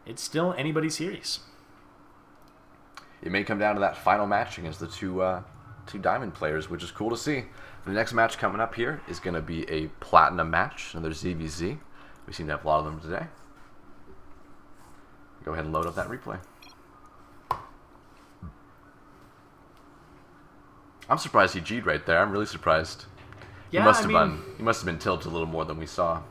it's still anybody's series. It may come down to that final match against the two Diamond players, which is cool to see. The next match coming up here is going to be a Platinum match, another ZVZ. We seem to have a lot of them today. Go ahead and load up that replay. I'm surprised he G'd right there. I'm really surprised. Yeah, He must have been tilted a little more than we saw.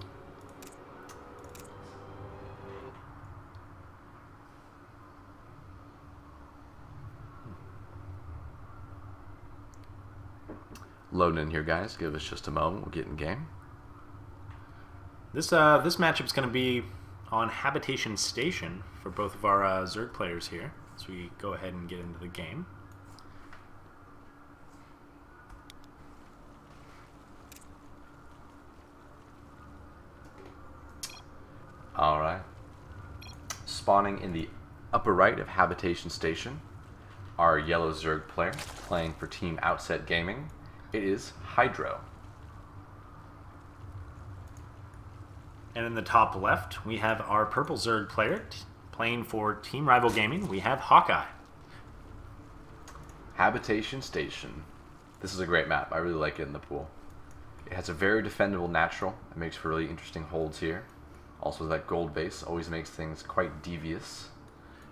Loading in here, guys. Give us just a moment. We'll get in game. This matchup's going to be on Habitation Station for both of our Zerg players here. So we go ahead and get into the game. All right. Spawning in the upper right of Habitation Station, our yellow Zerg player playing for Team Outset Gaming. It is Hydro. And in the top left, we have our purple Zerg player playing for Team Rival Gaming. We have Hawkeye. Habitation Station. This is a great map. I really like it in the pool. It has a very defendable natural. It makes for really interesting holds here. Also, that gold base always makes things quite devious.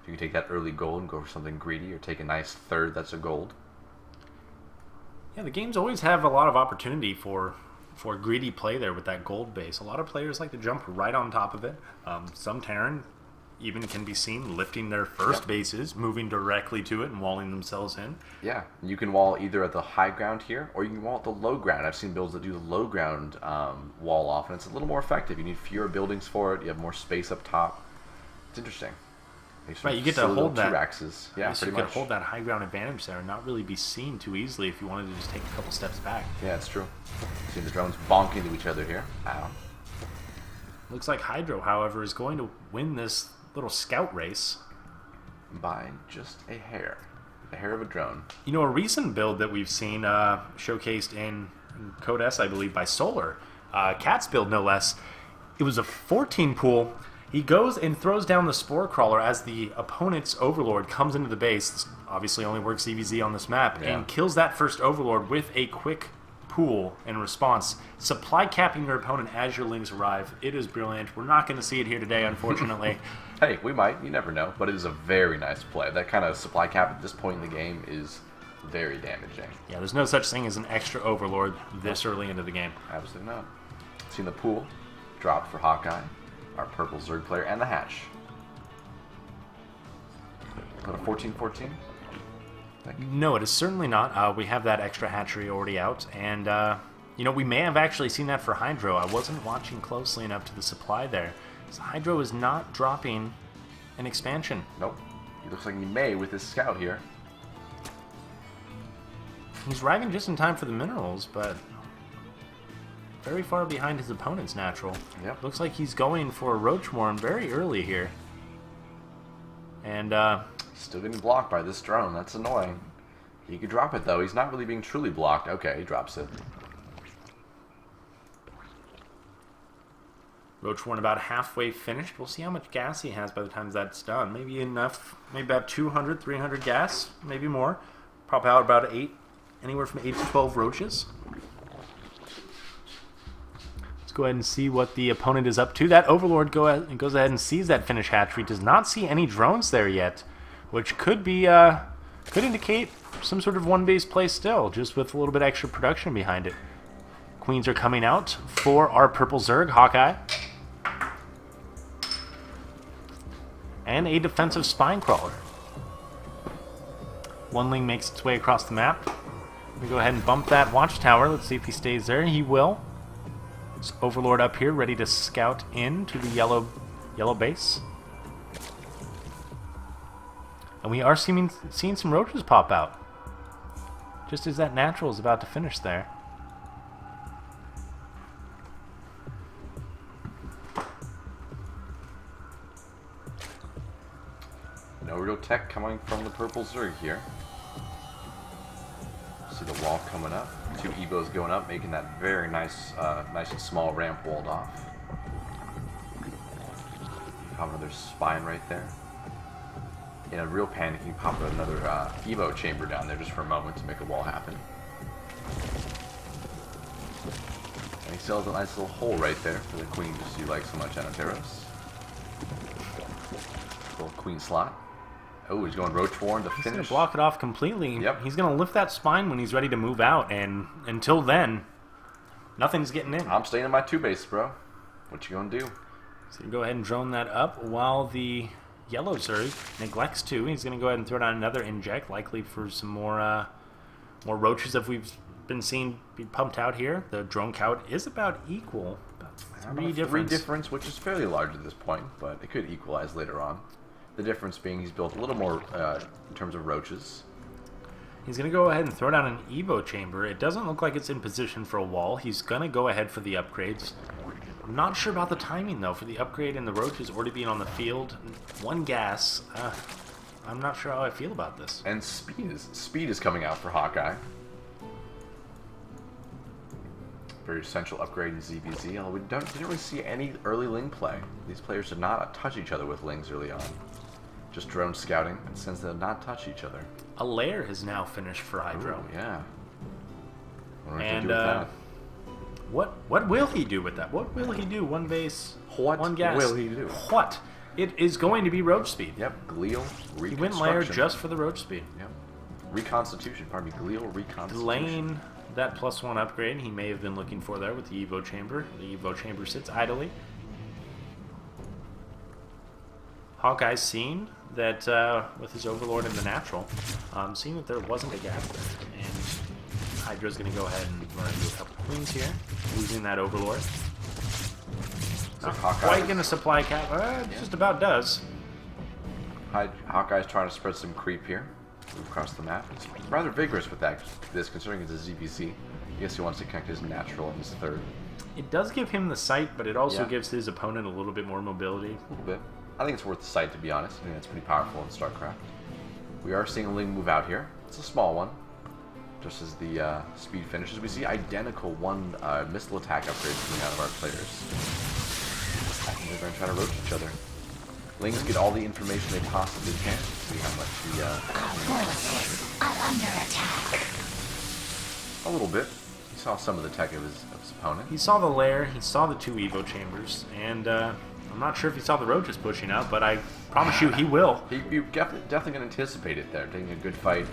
If you can take that early gold and go for something greedy, or take a nice third that's a gold. Yeah, the games always have a lot of opportunity for greedy play there with that gold base. A lot of players like to jump right on top of it. Some Terran even can be seen lifting their first bases, moving directly to it and walling themselves in. Yeah, you can wall either at the high ground here, or you can wall at the low ground. I've seen builds that do the low ground wall off, and it's a little more effective. You need fewer buildings for it. You have more space up top. It's interesting. Right, you get to hold that. Axes. Yeah, so you can hold that high ground advantage there and not really be seen too easily if you wanted to just take a couple steps back. Yeah, it's true. See the drones bonk into each other here. Ow. Looks like Hydro, however, is going to win this little scout race by just a hair of a drone. You know, a recent build that we've seen showcased in Code S, I believe, by Solar, Cat's build no less. It was a 14 pool. He goes and throws down the Spore Crawler as the opponent's Overlord comes into the base. This obviously only works EVZ on this map, and kills that first Overlord with a quick pool in response. Supply capping your opponent as your lings arrive. It is brilliant. We're not going to see it here today, unfortunately. Hey, we might. You never know. But it is a very nice play. That kind of supply cap at this point in the game is very damaging. Yeah, there's no such thing as an extra Overlord this early into the game. Absolutely not. Seen the pool dropped for Hawkeye, our purple Zerg player, and the hatch. Is that a 14-14? No, it is certainly not. We have that extra hatchery already out, and you know, we may have actually seen that for Hydro. I wasn't watching closely enough to the supply there. So Hydro is not dropping an expansion. Nope. He looks like he may with his scout here. He's arriving just in time for the minerals, but very far behind his opponent's natural. Yep. Looks like he's going for a Roachworm very early here. And still getting blocked by this drone. That's annoying. He could drop it, though. He's not really being truly blocked. Okay, he drops it. Roachworm about halfway finished. We'll see how much gas he has by the time that's done. Maybe enough, maybe about 200, 300 gas, maybe more. Pop out about 8, anywhere from 8 to 12 roaches. Let's go ahead and see what the opponent is up to. That Overlord goes ahead and sees that finish hatchery. Does not see any drones there yet, which could be could indicate some sort of one base play still, just with a little bit extra production behind it. Queens are coming out for our purple Zerg, Hawkeye. And a defensive Spine Crawler. One Ling makes its way across the map. We go ahead and bump that Watchtower. Let's see if he stays there. He will. There's Overlord up here, ready to scout into the yellow base. And we are seeing some roaches pop out. Just as that natural is about to finish there. No real tech coming from the purple Zerg here. See the wall coming up. 2 Evos going up, making that very nice, nice and small ramp walled off. Pop another spine right there. In a real panic, you pop another Evo chamber down there just for a moment to make a wall happen. And he still has a nice little hole right there for the queen, just you like so much, Anateros. Little queen slot. Oh, he's going Roach Warren to He's finish. going to block it off completely. Yep. He's going to lift that spine when he's ready to move out, and until then, nothing's getting in. I'm staying in my 2-base, bro. What you gonna do? So you go ahead and drone that up while the yellow Zerg neglects 2. He's going to go ahead and throw down another inject, likely for some more roaches that we've been seeing be pumped out here. The drone count is about equal. About 3 difference, which is fairly large at this point, but it could equalize later on. The difference being he's built a little more in terms of roaches. He's going to go ahead and throw down an Evo chamber. It doesn't look like it's in position for a wall. He's going to go ahead for the upgrades. I'm not sure about the timing, though, for the upgrade and the roaches already being on the field. 1 gas. I'm not sure how I feel about this. And speed is coming out for Hawkeye. Very essential upgrade in ZBZ. Although we didn't really see any early Ling play. These players did not touch each other with Lings early on. Just drone scouting, and since they did not touch each other. A lair has now finished for Hydro. Ooh, yeah. And what will he do with that? What will he do? 1 base, What 1 gas. will he do? What? It is going to be roach speed. Yep, glial reconstruction. He went lair just for the roach speed. Yep. Reconstitution, pardon me, glial reconstitution. Delaying that +1 upgrade he may have been looking for there with the Evo chamber. The Evo chamber sits idly. Hawkeye's seen that with his Overlord in the natural, seeing that there wasn't a gap there, and Hydra's going to go ahead and run into a couple queens here, losing that Overlord. So Not Hawkeye quite going to supply cap. Just about does. Hawkeye's trying to spread some creep here. Move across the map. He's rather vigorous with this, considering it's a ZVC. I guess he wants to connect his natural and his third. It does give him the sight, but it also Yeah. gives his opponent a little bit more mobility. A little bit. I think it's worth the sight, to be honest. I think that's pretty powerful in StarCraft. We are seeing a Ling move out here. It's a small one. Just as the speed finishes, we see identical 1 missile attack upgrades coming out of our players. I think they're going to try to roach each other. Lings get all the information they possibly can. See how much the... Our forces are under attack. A little bit. He saw some of the tech of his opponent. He saw the lair, he saw the 2 Evo chambers, and I'm not sure if he saw the roaches pushing out, but I promise you he will. You definitely can anticipate it there. Taking a good fight,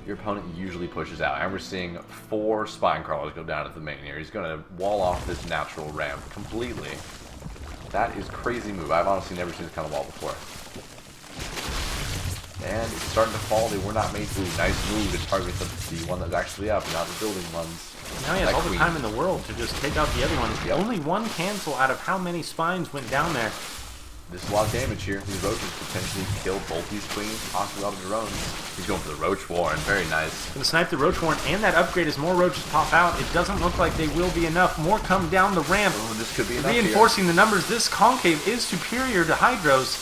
your opponent usually pushes out. And we're seeing 4 spine crawlers go down at the main here. He's going to wall off this natural ramp completely. That is crazy move. I've honestly never seen this kind of wall before. And it's starting to fall. They were not made to. Nice move to target the one that's actually up, not the building ones. Now he has That all the queen. time in the world to just take out the other ones. Yep. Only 1 cancel out of how many spines went down there. This is a lot of damage here. These roaches potentially kill both these queens, possibly all the drones. He's going for the Roach Warren. Very nice. Gonna snipe the Roach Warren and that upgrade as more roaches pop out. It doesn't look like they will be enough. More come down the ramp. Oh, this could be enough Reinforcing the numbers. This concave is superior to Hydro's.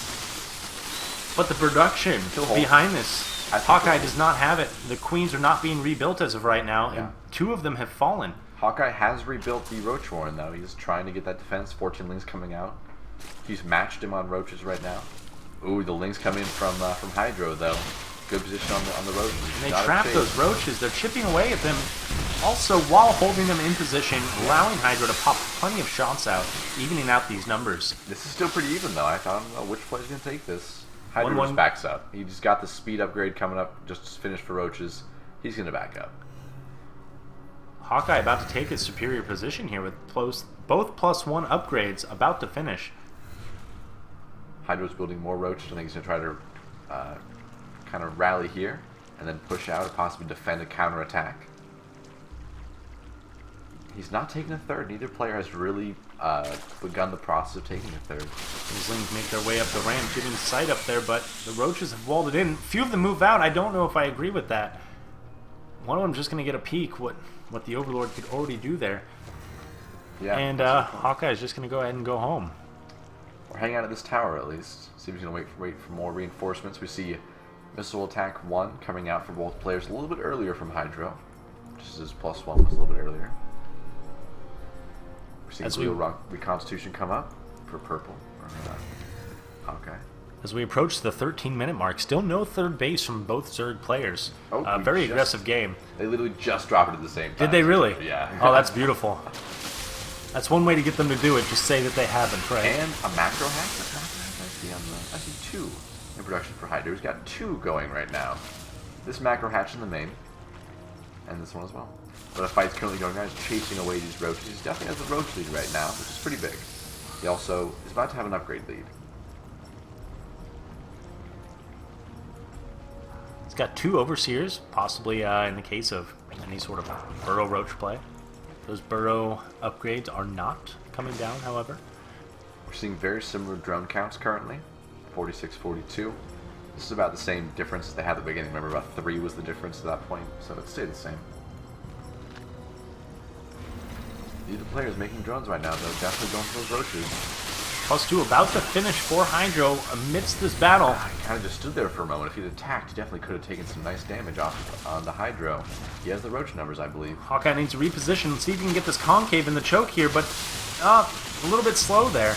But the production Kill hold. behind this, I think Hawkeye it- does not have it. The queens are not being rebuilt as of right now, Yeah. and 2 of them have fallen. Hawkeye has rebuilt the Roach Warren, though. He's trying to get that defense. 14 Lings coming out. He's matched him on roaches right now. Ooh, the Lings come in from Hydro, though. Good position on the roaches. And they Not a trap chase. those roaches. They're chipping away at them, also while holding them in position, allowing Hydro to pop plenty of shots out, evening out these numbers. This is still pretty even, though. I don't know which player's going to take this. Hydro 1-1. just backs up. He just got the speed upgrade coming up, just finished for roaches. He's going to back up. Hawkeye about to take his superior position here with both +1 upgrades about to finish. Hydro's building more roaches. I think he's going to try to kind of rally here and then push out or possibly defend a counterattack. He's not taking a third. Neither player has really begun the process of taking a third. These Lings make their way up the ramp, getting sight up there, but the roaches have walled it in. Few of them move out. I don't know if I agree with that. One of them just going to get a peek what the Overlord could already do there. Yeah. And Hawkeye is just going to go ahead and go home. We're hanging out at this tower at least. See if he's going to wait for more reinforcements. We see missile attack 1 coming out for both players a little bit earlier from Hydro. Just as +1 was a little bit earlier. We're seeing As we- Reconstitution come up for purple. Or, As we approach the 13-minute mark, still no third base from both Zerg players. Oh, Very aggressive game. They literally just dropped it at the same time. Did they really? Yeah. Oh, that's beautiful. That's one way to get them to do it. Just say that they haven't, right? And a macro hack. This macro hack I see 2 in production for Hydra. He's got 2 going right now. This macro hatch in the main, and this one as well. But a fight's currently going on. He's chasing away these roaches. He definitely has the roach lead right now, which is pretty big. He also is about to have an upgrade lead. He's got 2 overseers, possibly in the case of any sort of burrow roach play. Those burrow upgrades are not coming down, however. We're seeing very similar drone counts currently, 46, 42. This is about the same difference as they had at the beginning. Remember, about 3 was the difference at that point, so it stayed the same. These are players making drones right now, though. Definitely going for those roaches. +2 about to finish for Hydro amidst this battle. He kind of just stood there for a moment. If he'd attacked, he definitely could have taken some nice damage off on the Hydro. He has the roach numbers, I believe. Hawkeye needs to reposition, see if he can get this concave in the choke here, but a little bit slow there.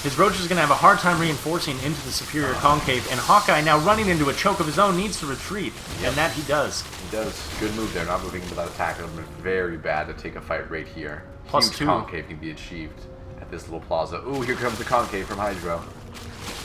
His roach is going to have a hard time reinforcing into the superior concave, and Hawkeye, now running into a choke of his own, needs to retreat, and that he does. He does. Good move there, not moving into that attack. It would have been very bad to take a fight right here. +2. Huge concave can be achieved at this little plaza. Ooh, here comes the concave from Hydro.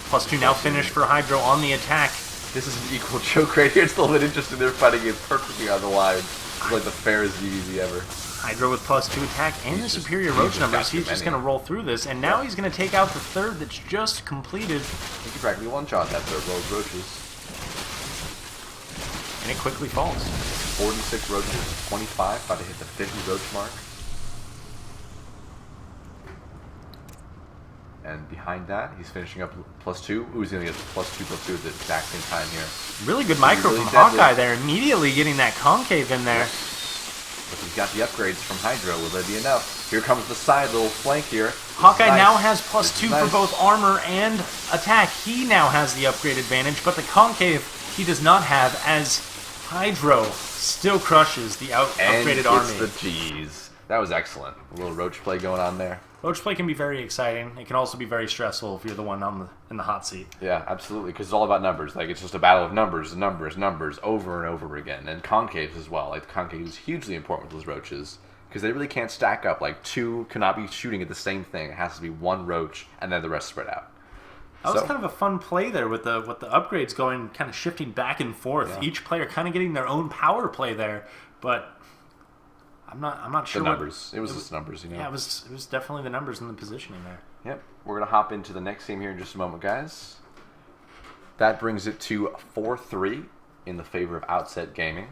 +2 now finished for Hydro on the attack. This is an equal choke right here. It's a little bit interesting. They're fighting it perfectly on the line. It's like the fairest DBZ ever. Hydro with +2 attack and the superior roach numbers. He's just going to roll through this, and now he's going to take out the third that's just completed. He can practically one-shot that third row of roaches. And it quickly falls. 46 roaches, 25, about to hit the 50 roach mark. And behind that, he's finishing up +2. Ooh, he's going to get +2/+2 at the exact same time here. Really good micro Really from deadly. Hawkeye there, immediately getting that concave in there. But he's got the upgrades from Hydro. Will they be enough? Here comes the side little flank here. Hawkeye Nice. now has This +2 is nice. for both armor and attack. He now has the upgrade advantage, but the concave he does not have, as Hydro still crushes the upgraded army. And it's the G's. That was excellent. A little roach play going on there. Roach play can be very exciting. It can also be very stressful if you're the one in the hot seat. Yeah, absolutely, because it's all about numbers. Like, it's just a battle of numbers, over and over again. And concaves as well. Like, the concave is hugely important with those roaches, because they really can't stack up. Like, 2 cannot be shooting at the same thing. It has to be 1 roach, and then the rest spread out. That was kind of a fun play there with the upgrades going, kind of shifting back and forth. Yeah. Each player kind of getting their own power play there, but I'm not sure. The numbers. It was just numbers, you know. Yeah, it was definitely the numbers and the positioning there. Yep. We're going to hop into the next game here in just a moment, guys. That brings it to 4-3 in the favor of Outset Gaming.